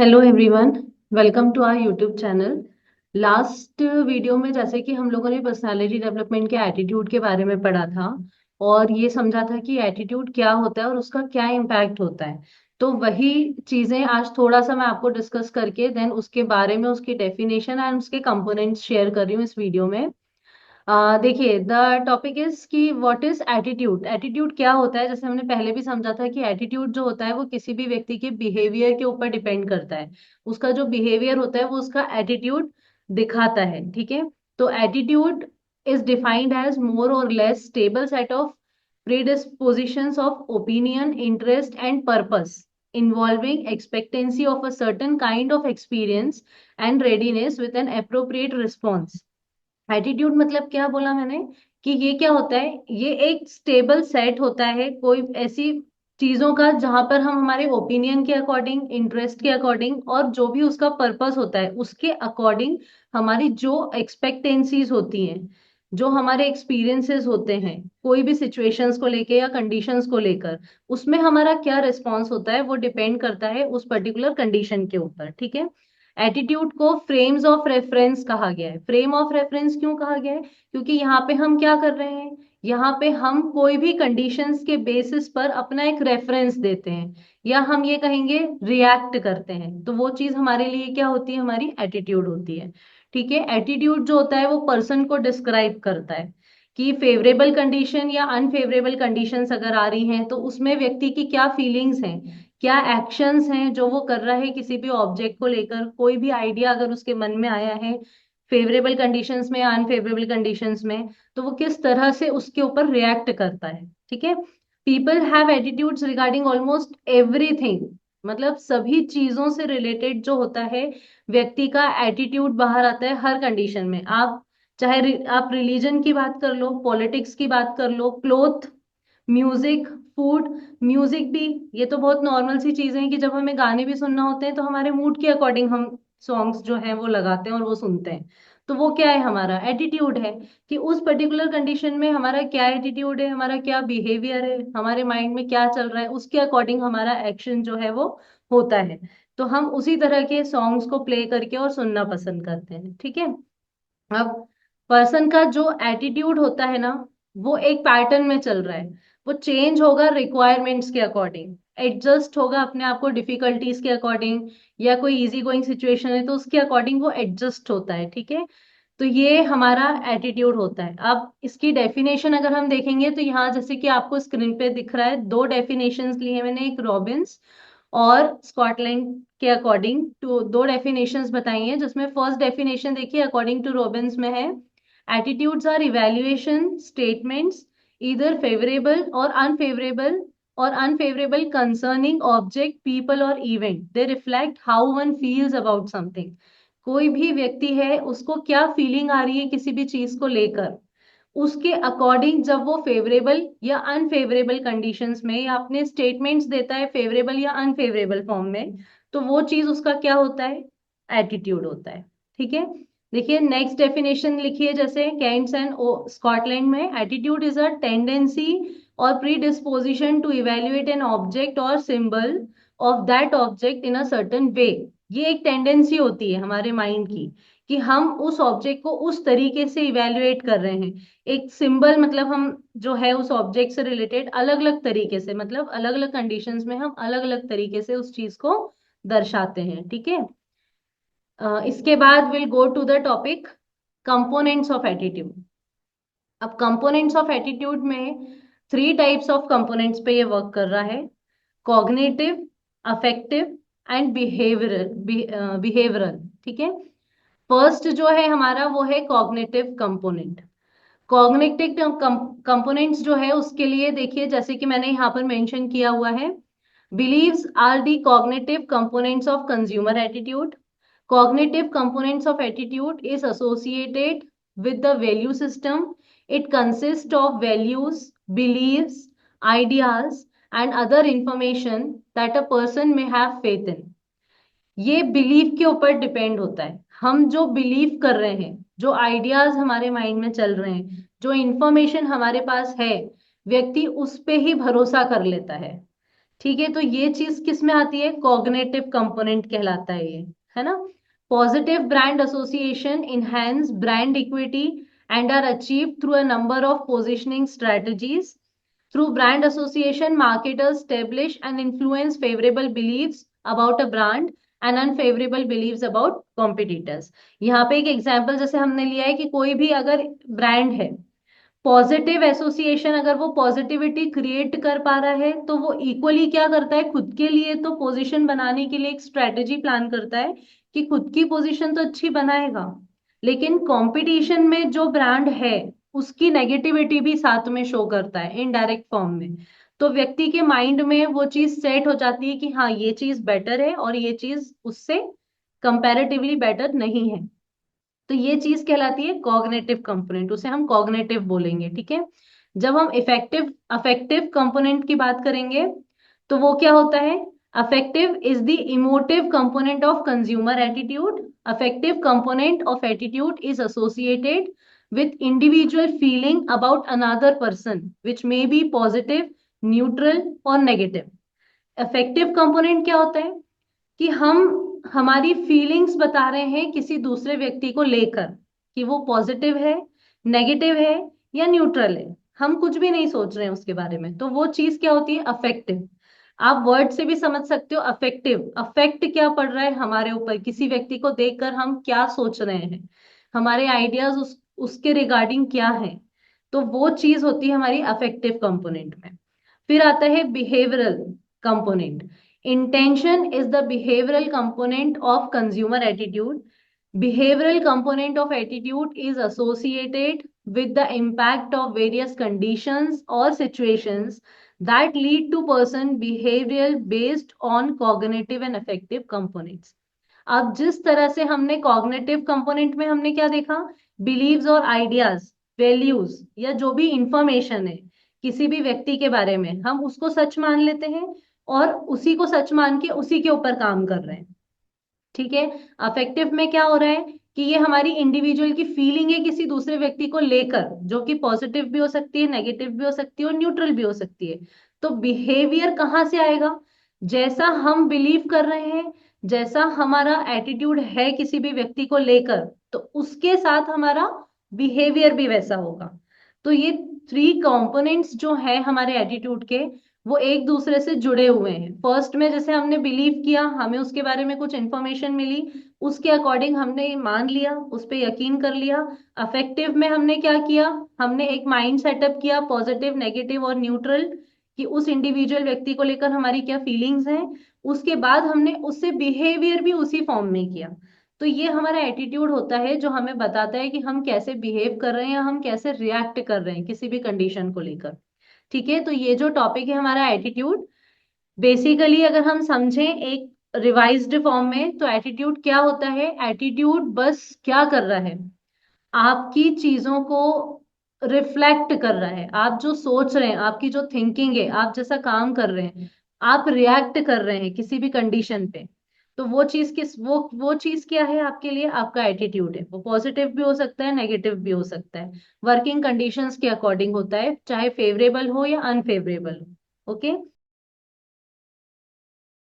Hello everyone, welcome to our YouTube channel. Last video में जैसे कि हम लोगों ने पर्सनालिटी डेवलपमेंट के एटीट्यूड के बारे में पढ़ा था और ये समझा था कि एटीट्यूड क्या होता है और उसका क्या इम्पैक्ट होता है। तो वही चीजें आज थोड़ा सा मैं आपको डिस्कस करके देन उसके बारे में उसकी डेफिनेशन एंड उसके कंपोनेंट्स शेयर कर रही हूँ इस वीडियो में। देखिए, द टॉपिक इज कि व्हाट इज एटीट्यूड। एटीट्यूड क्या होता है, जैसे हमने पहले भी समझा था कि एटीट्यूड जो होता है वो किसी भी व्यक्ति के बिहेवियर के ऊपर डिपेंड करता है। उसका जो बिहेवियर होता है वो उसका एटीट्यूड दिखाता है। ठीक है। तो एटीट्यूड इज डिफाइंड एज मोर और less stable set of predispositions of opinion, interest, and purpose involving expectancy of a certain kind of experience and readiness with an appropriate response। Attitude मतलब क्या बोला मैंने कि ये क्या होता है, ये एक स्टेबल सेट होता है कोई ऐसी चीजों का जहां पर हम हमारे ओपिनियन के अकॉर्डिंग, इंटरेस्ट के अकॉर्डिंग और जो भी उसका पर्पस होता है उसके अकॉर्डिंग हमारी जो एक्सपेक्टेंसीज होती हैं, जो हमारे एक्सपीरियंसेस होते हैं कोई भी सिचुएशंस को लेके या कंडीशंस को लेकर, उसमें हमारा क्या रिस्पॉन्स होता है वो डिपेंड करता है उस पर्टिकुलर कंडीशन के ऊपर। ठीक है। एटीट्यूड को फ्रेम्स ऑफ रेफरेंस कहा गया है। फ्रेम ऑफ रेफरेंस क्यों कहा गया है? क्योंकि यहाँ पे हम क्या कर रहे हैं, यहाँ पे हम कोई भी कंडीशंस के बेसिस पर अपना एक रेफरेंस देते हैं या हम ये कहेंगे रिएक्ट करते हैं, तो वो चीज हमारे लिए क्या होती है, हमारी एटीट्यूड होती है। ठीक है। एटीट्यूड जो होता है वो पर्सन को डिस्क्राइब करता है कि फेवरेबल कंडीशन या अनफेवरेबल कंडीशंस अगर आ रही हैं तो उसमें व्यक्ति की क्या फीलिंग्स हैं, क्या एक्शंस हैं जो वो कर रहा है किसी भी ऑब्जेक्ट को लेकर। कोई भी आइडिया अगर उसके मन में आया है फेवरेबल कंडीशंस में या अनफेवरेबल कंडीशंस में, तो वो किस तरह से उसके ऊपर रिएक्ट करता है। ठीक है। People have attitudes regarding almost everything, मतलब सभी चीजों से रिलेटेड जो होता है व्यक्ति का एटीट्यूड बाहर आता है हर कंडीशन में। आप चाहे आप रिलीजन की बात कर लो, पॉलिटिक्स की बात कर लो, क्लोथ, म्यूजिक, फूड। म्यूजिक भी, ये तो बहुत नॉर्मल सी चीजें हैं कि जब हमें गाने भी सुनना होते हैं तो हमारे मूड के अकॉर्डिंग हम सॉन्ग्स जो हैं वो लगाते हैं और वो सुनते हैं। तो वो क्या है, हमारा एटीट्यूड है कि उस पर्टिकुलर कंडीशन में हमारा क्या एटीट्यूड है, हमारा क्या बिहेवियर है, हमारे माइंड में क्या चल रहा है, उसके अकॉर्डिंग हमारा एक्शन जो है वो होता है। तो हम उसी तरह के सॉन्ग्स को प्ले करके और सुनना पसंद करते हैं। ठीक है। अब पर्सन का जो एटीट्यूड होता है ना, वो एक पैटर्न में चल रहा है। वो चेंज होगा रिक्वायरमेंट्स के अकॉर्डिंग, एडजस्ट होगा अपने आप को डिफिकल्टीज के अकॉर्डिंग, या कोई इजी गोइंग सिचुएशन है तो उसके अकॉर्डिंग वो एडजस्ट होता है। ठीक है। तो ये हमारा एटीट्यूड होता है। अब इसकी डेफिनेशन अगर हम देखेंगे तो यहाँ जैसे कि आपको स्क्रीन पे दिख रहा है, दो डेफिनेशंस ली है मैंने, एक रॉबिन्स और स्कॉटलैंड के अकॉर्डिंग टू दो डेफिनेशंस बताई हैं, जिसमें फर्स्ट डेफिनेशन देखिए अकॉर्डिंग टू रॉबिन्स में है, attitudes are evaluation statements either favorable or unfavorable concerning object, people or event, they reflect how one feels about something। कोई भी व्यक्ति है उसको क्या फीलिंग आ रही है किसी भी चीज को लेकर, उसके अकॉर्डिंग जब वो फेवरेबल या अनफेवरेबल कंडीशंस में या अपने स्टेटमेंट्स देता है फेवरेबल या अनफेवरेबल फॉर्म में, तो वो चीज उसका क्या होता है, एटीट्यूड होता है। ठीक है। देखिए नेक्स्ट डेफिनेशन लिखिए, जैसे केंट्स एंड स्कॉटलैंड में, attitude is a tendency or predisposition to evaluate an object or symbol of that object in a certain way. ये एक टेंडेंसी होती है हमारे माइंड की कि हम उस ऑब्जेक्ट को उस तरीके से इवेल्युएट कर रहे हैं। एक सिंबल मतलब हम जो है उस ऑब्जेक्ट से रिलेटेड अलग अलग तरीके से, मतलब अलग अलग कंडीशंस में हम अलग अलग तरीके से उस चीज को दर्शाते हैं। ठीक है। इसके बाद will go to the topic components of attitude. अब कंपोनेंट्स ऑफ एटीट्यूड में थ्री टाइप्स ऑफ कंपोनेंट्स पे ये वर्क कर रहा है, कॉग्निटिव, अफेक्टिव एंड बिहेवियरल। ठीक है। फर्स्ट जो है हमारा वो है कॉग्निटिव कंपोनेंट। कॉग्निटिव कंपोनेंट्स जो है उसके लिए देखिए जैसे कि मैंने यहाँ पर मेंशन किया हुआ है, beliefs are the cognitive components of consumer attitude। Cognitive components of attitude is associated with the value system। It consists of values, beliefs, ideas and other information that a person may have faith in। ये belief के ऊपर depend होता है। हम जो believe कर रहे हैं, जो आइडियाज हमारे माइंड में चल रहे हैं, जो इंफॉर्मेशन हमारे पास है, व्यक्ति उस पे ही भरोसा कर लेता है। ठीक है, तो ये चीज किस में आती है, कॉग्निटिव कंपोनेंट कहलाता है ये, है ना। Positive brand association enhance brand equity and are achieve through a number of positioning strategies. Through brand association, marketers establish and influence favorable beliefs about a brand and unfavorable beliefs about competitors. यहाँ पे एक example जैसे हमने लिया है कि कोई भी अगर ब्रांड है, पॉजिटिव एसोसिएशन अगर वो पॉजिटिविटी क्रिएट कर पा रहा है तो वो इक्वली क्या करता है, खुद के लिए तो पोजीशन बनाने के लिए एक स्ट्रेटेजी प्लान करता है कि खुद की पोजीशन तो अच्छी बनाएगा, लेकिन कंपटीशन में जो ब्रांड है उसकी नेगेटिविटी भी साथ में शो करता है इनडायरेक्ट फॉर्म में। तो व्यक्ति के माइंड में वो चीज सेट हो जाती है कि हाँ ये चीज बेटर है और ये चीज उससे कंपैरेटिवली बेटर नहीं है। तो ये चीज कहलाती है कॉग्निटिव कंपोनेंट, उसे हम कॉग्निटिव बोलेंगे, ठीक है। जब हम इफेक्टिव अफेक्टिव कंपोनेंट की बात करेंगे तो वो क्या होता है, affective is the emotive component of consumer attitude. Affective component of attitude is associated with individual feeling about another person which may be positive, neutral or negative. Affective component क्या होता है कि हम हमारी फीलिंग्स बता रहे हैं किसी दूसरे व्यक्ति को लेकर कि वो पॉजिटिव है, नेगेटिव है या न्यूट्रल है, हम कुछ भी नहीं सोच रहे हैं उसके बारे में, तो वो चीज क्या होती है, अफेक्टिव. आप वर्ड से भी समझ सकते हो, अफेक्टिव अफेक्ट क्या पड़ रहा है हमारे ऊपर, किसी व्यक्ति को देखकर हम क्या सोच रहे हैं, हमारे आइडियाज उसके रिगार्डिंग क्या है, तो वो चीज होती है हमारी अफेक्टिव कंपोनेंट में. फिर आता है behavioural component. Intention is the behavioral component of consumer attitude. Behavioral component of attitude is associated with the impact of various conditions or situations that lead to person behavioral based on cognitive and affective components. अब जिस तरह से हमने cognitive component में हमने क्या देखा, beliefs और आइडियाज, वैल्यूज या जो भी इंफॉर्मेशन है किसी भी व्यक्ति के बारे में, हम उसको सच मान लेते हैं और उसी को सच मान के उसी के ऊपर काम कर रहे हैं, ठीक है। अफेक्टिव में क्या हो रहा है कि ये हमारी इंडिविजुअल की फीलिंग है किसी दूसरे व्यक्ति को लेकर, जो कि पॉजिटिव भी हो सकती है, नेगेटिव भी हो सकती है और न्यूट्रल भी हो सकती है. तो बिहेवियर कहाँ से आएगा, जैसा हम बिलीव कर रहे हैं, जैसा हमारा एटीट्यूड है किसी भी व्यक्ति को लेकर, तो उसके साथ हमारा बिहेवियर भी वैसा होगा. तो ये थ्री कंपोनेंट्स जो है हमारे एटीट्यूड के, वो एक दूसरे से जुड़े हुए हैं. फर्स्ट में जैसे हमने बिलीव किया, हमें उसके बारे में कुछ इंफॉर्मेशन मिली, उसके अकॉर्डिंग हमने मान लिया, उस पर यकीन कर लिया. अफेक्टिव में हमने क्या किया, हमने एक माइंड सेटअप किया पॉजिटिव, नेगेटिव और न्यूट्रल, कि उस इंडिविजुअल व्यक्ति को लेकर हमारी क्या फीलिंग्स हैं, उसके बाद हमने उससे बिहेवियर भी उसी फॉर्म में किया. तो ये हमारा एटीट्यूड होता है जो हमें बताता है कि हम कैसे बिहेव कर रहे हैं या हम कैसे रिएक्ट कर रहे हैं किसी भी कंडीशन को लेकर, ठीक है। तो ये जो टॉपिक है हमारा एटीट्यूड, बेसिकली अगर हम समझें एक रिवाइज्ड फॉर्म में, तो एटीट्यूड क्या होता है, एटीट्यूड बस क्या कर रहा है, आपकी चीजों को रिफ्लेक्ट कर रहा है, आप जो सोच रहे हैं, आपकी जो थिंकिंग है, आप जैसा काम कर रहे हैं, आप रिएक्ट कर रहे हैं किसी भी कंडीशन पे, तो वो चीज किस वो चीज क्या है आपके लिए, आपका एटीट्यूड है. वो पॉजिटिव भी हो सकता है, नेगेटिव भी हो सकता है, वर्किंग कंडीशंस के अकॉर्डिंग होता है, चाहे फेवरेबल हो या अनफेवरेबल हो. ओके.